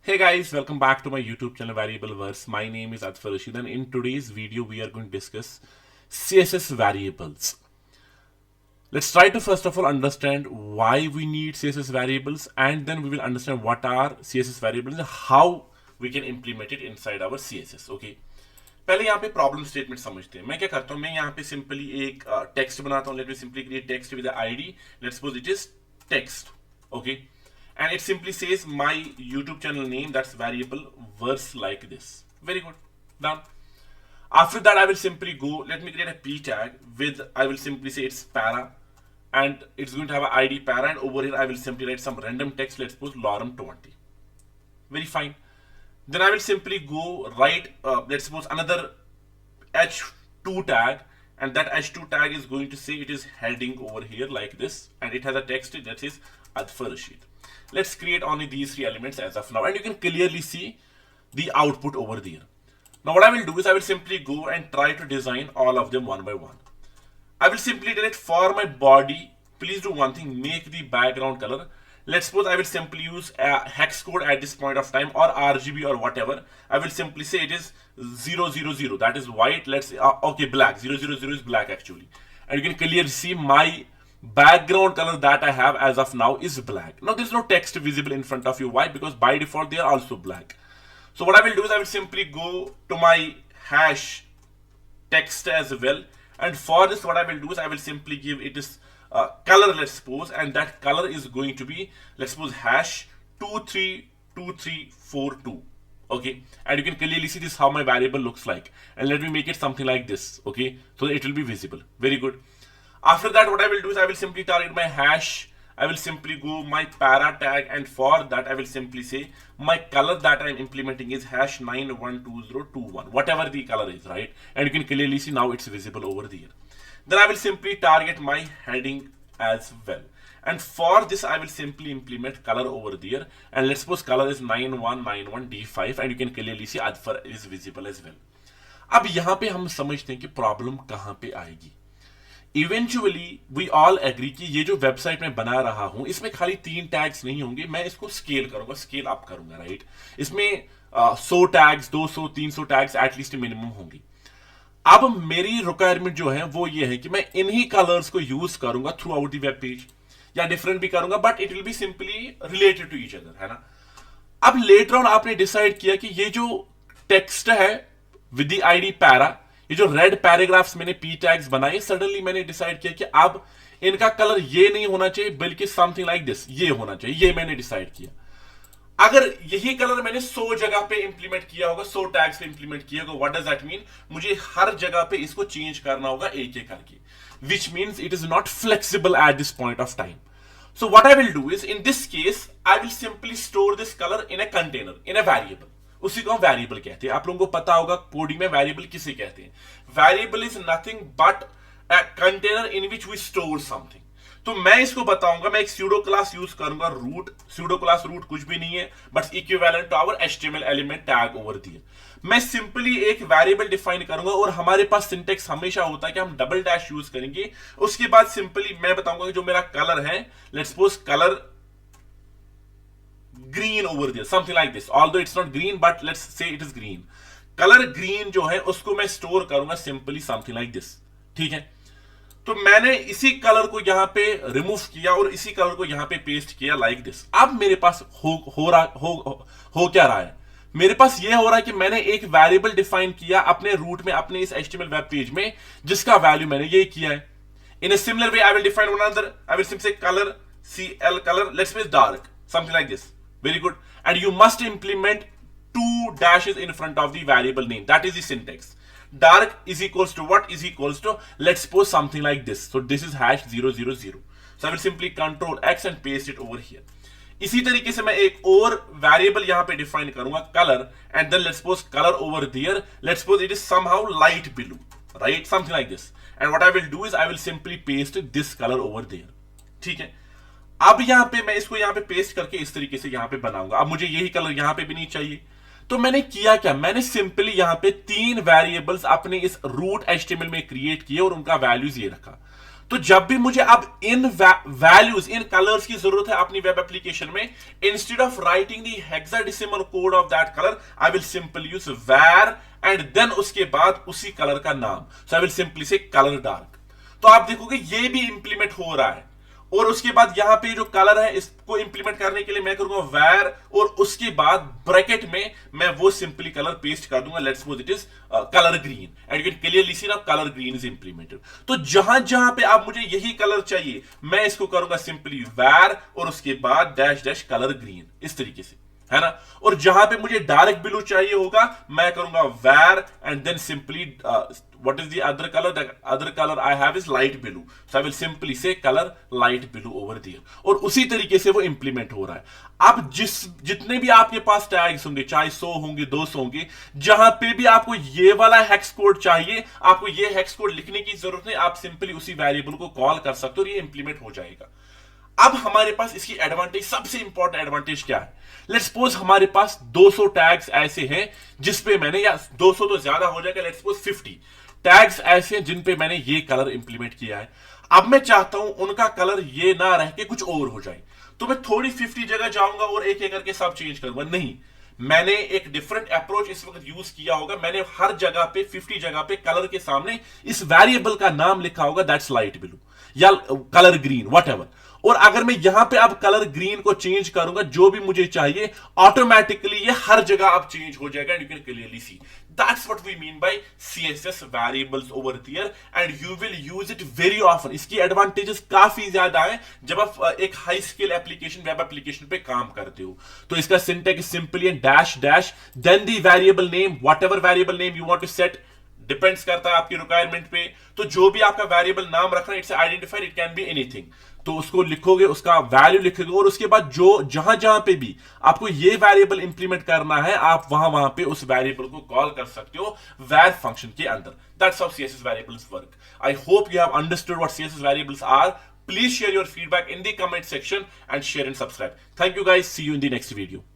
Hey guys, welcome back to my YouTube channel Variableverse. My name is Atfar Rashid and in today's video we are going to discuss CSS variables. Let's try to first of all understand why we need CSS variables and then we will understand what are CSS variables and how we can implement it inside our CSS. Okay. पहले यहाँ पे problem statement समझते हैं. मैं क्या करता हूँ, मैं यहाँ पे सिंपली एक टेक्स्ट बनाता हूँ. Let me simply create text with ID. Let's suppose it is text. Okay. And it simply says my YouTube channel name, that's variable verse like this. Very good. Done. After that, I will simply go, let me create a p tag with, I will simply say it's para and it's going to have an ID para, and over here I will simply write some random text. Let's suppose lorem 20. Very fine. Then I will simply go write, let's suppose another h2 tag, and that h2 tag is going to say it is heading over here like this, and it has a text that says Atfar Rashid. Let's create only these three elements as of now, and you can clearly see the output over there. Now what I will do is I will simply go and try to design all of them one by one. I will simply tell it for my body, please do one thing, make the background color. Let's suppose I will simply use a hex code at this point of time, or RGB or whatever. I will simply say it is 000, that is white. Let's okay, black. 000 is black actually, and you can clearly see my background color that I have as of now is black. Now there's no text visible in front of you. Why? Because by default they are also black. So what I will do is I will simply go to my hash text as well, and for this what I will do is I will simply give it is color, let's suppose, and that color is going to be, let's suppose, hash 232342. Okay, and you can clearly see this how my variable looks like, and let me make it something like this. Okay, so it will be visible. Very good. After that, what I will do is I will simply target my hash. I will simply go my para tag, and for that I will simply say my color that I am implementing is hash 912021, whatever the color is, right? And you can clearly see now it's visible over there. Then I will simply target my heading as well. And for this, I will simply implement color over there. And let's suppose color is 9191D5, and you can clearly see Atfar is visible as well. अब यहाँ पे हम समझते हैं कि problem कहाँ पे आएगी. इवेंचुअली वी ऑल एग्री कि ये जो वेबसाइट मैं बना रहा हूं इसमें खाली 3 टैग्स नहीं होंगे, मैं इसको स्केल करूंगा, स्केल अप करूंगा, राइट? इसमें 100 टैग्स, 200, 300 टैग्स एटलीस्ट मिनिमम होंगी. अब मेरी रिक्वायरमेंट जो है वो ये है कि मैं इन्हीं कलर्स को यूज करूंगा throughout the web page, या डिफरेंट भी करूंगा, but it will be simply related to each other, है ना? अब लेटर ऑन आपने डिसाइड किया कि ये जो टेक्स्ट है विद द आईडी पैरा, ये जो रेड पैराग्राफ्स मैंने पी टैग्स बनाए, सडनली मैंने डिसाइड किया कि अब इनका कलर ये नहीं होना चाहिए बल्कि समथिंग लाइक दिस, ये होना चाहिए. ये मैंने डिसाइड किया. अगर यही कलर मैंने 100 जगह पे इंप्लीमेंट किया होगा, 100 टैग्स पे इंप्लीमेंट किया होगा, व्हाट डज दैट मीन? मुझे हर जगह पे इसको चेंज करना होगा एक एक करके, which means it is not flexible at this point of time. So what I will do is, in this case, I will simply store this color in a container, in a variable. उसी को हम variable कहते हैं. आप लोगों को पता होगा कोडिंग में वेरिएबल किसे कहते हैं. Variable is nothing but a container in which we store something. तो मैं इसको बताऊंगा, मैं एक स्यूडो क्लास यूज करूंगा रूट. स्यूडो क्लास रूट कुछ भी नहीं है but equivalent to our HTML element tag over there. मैं सिंपली एक वेरिएबल डिफाइन करूंगा और हमारे पास सिंटेक्स हमेशा होता है कि हम डबल डैश यूज करेंगे. उसके बाद सिंपली मैं बताऊंगा कि जो मेरा कलर है, let's suppose colour green over there, something like this, although it's not green but let's say it is green. Colour green जो है उसको मैं स्टोर करूंगा सिंपली समथिंग लाइक दिस. ठीक है, तो मैंने इसी कलर को यहां पे रिमूव किया और इसी कलर को यहां पे पेस्ट किया लाइक दिस. अब मेरे पास हो क्या रहा है? मेरे पास ये हो रहा है कि मैंने एक वेरिएबल डिफाइन किया अपने रूट में, अपने इस एचटीएमएल वेब पेज में, जिसका वैल्यू मैंने ये किया है. In a similar way I will define one another. I will simply say colour CL color, let's say dark, something like this. Very good. And you must implement 2 dashes in front of the variable name. That is the syntax. Dark is equals to what? Is equals to, let's suppose something like this. So this is hash 000. So I will simply control X and paste it over here. इसी तरीके से मैं एक और variable यहां पे define करूंगा colour, and then let's suppose colour over there, let's suppose it is somehow light blue, right? Something like this. And what I will do is I will simply paste this colour over there. ठीक है, अब यहां पे मैं इसको यहां पे paste करके इस तरीके से यहां पे बनाऊंगा. अब मुझे यही कलर यहां पे भी नहीं चाहिए, तो मैंने किया क्या? मैंने सिंपली यहां पे 3 वेरिएबल्स अपने इस रूट एचटीएमएल में क्रिएट किए और उनका वैल्यूज ये रखा. तो जब भी मुझे अब इन वैल्यूज, इन कलर्स की जरूरत है अपनी वेब एप्लीकेशन में, instead of writing the hexadecimal code of that colour, I will simply use var and then उसके बाद उसी कलर का नाम, so I will simply say colour dark. तो आप देखोगे ये भी इंप्लीमेंट हो रहा है। और उसके बाद यहां पे जो कलर है इसको इंप्लीमेंट करने के लिए मैं करूंगा var और उसके बाद ब्रैकेट में मैं वो सिंपली कलर पेस्ट कर दूंगा, let's suppose it is colour green and you can clearly see now colour green is implemented. तो जहां जहां पे आप मुझे यही कलर चाहिए मैं इसको करूंगा सिंपली var और उसके बाद डैश डैश कलर ग्रीन, इस तरीके से, है ना। और जहां पे मुझे डार्क ब्लू चाहिए होगा मैं करूंगा var and then simply what is the other color? The other color I have is light blue, so I will simply say color light blue over there। और उसी तरीके से वो इंप्लीमेंट हो रहा है। अब जितने भी आपके पास टैग्स होंगे, चाहे 100 होंगे 200 होंगे, जहां पे भी आपको ये वाला हेक्स कोड चाहिए, आपको ये हेक्स कोड लिखने की जरूरत नहीं, आप सिंपली उसी वेरिएबल को कॉल कर सकते हो और ये इंप्लीमेंट हो जाएगा। अब हमारे पास इसकी एडवांटेज, सबसे इंपॉर्टेंट एडवांटेज क्या है? लेट्स सपोज हमारे पास 200 टैग्स ऐसे हैं जिसपे मैंने, या 200 तो ज्यादा हो जाएगा, लेट्स सपोज 50 टैग्स ऐसे हैं जिन पे मैंने ये कलर इंप्लीमेंट किया है। अब मैं चाहता हूं उनका कलर ये ना रह के कुछ और हो जाए, तो मैं थोड़ी 50 जगह जाऊंगा और एक एक करके सब चेंज करूंगा? नहीं, मैंने एक डिफरेंट अप्रोच इस वक्त यूज किया होगा। मैंने हर जगह पे 50 जगह पे कलर के सामने इस वेरिएबल का नाम लिखा होगा, दैट्स लाइट ब्लू या कलर ग्रीन, व्हाटएवर। और अगर मैं यहां पे अब कलर ग्रीन को चेंज करूंगा जो भी मुझे चाहिए, ऑटोमेटिकली ये हर जगह अब चेंज हो जाएगा and you can clearly see. That's what we mean by CSS variables over there and you will use it very often। इसकी एडवांटेजेस काफी ज्यादा है जब आप एक high scale application, web application पे काम करते हो। तो इसका syntax simply and dash dash then the variable name, whatever variable name you want to set, depends करता है आपकी रिक्वायरमेंट पे। तो जो भी आपका वेरिएबल नाम रखना है, it's identified, it can be anything, तो उसको लिखोगे, उसका वैल्यू लिखोगे और उसके बाद जो जहां जहां पे भी आपको ये वेरिएबल इंप्लीमेंट करना है, आप वहां वहां पे उस वेरिएबल को कॉल कर सकते हो var फंक्शन के अंदर। That's how CSS variables work. I hope you have understood what CSS variables are. Please share your feedback in the comment section and share and subscribe. Thank you guys. See you in the next video.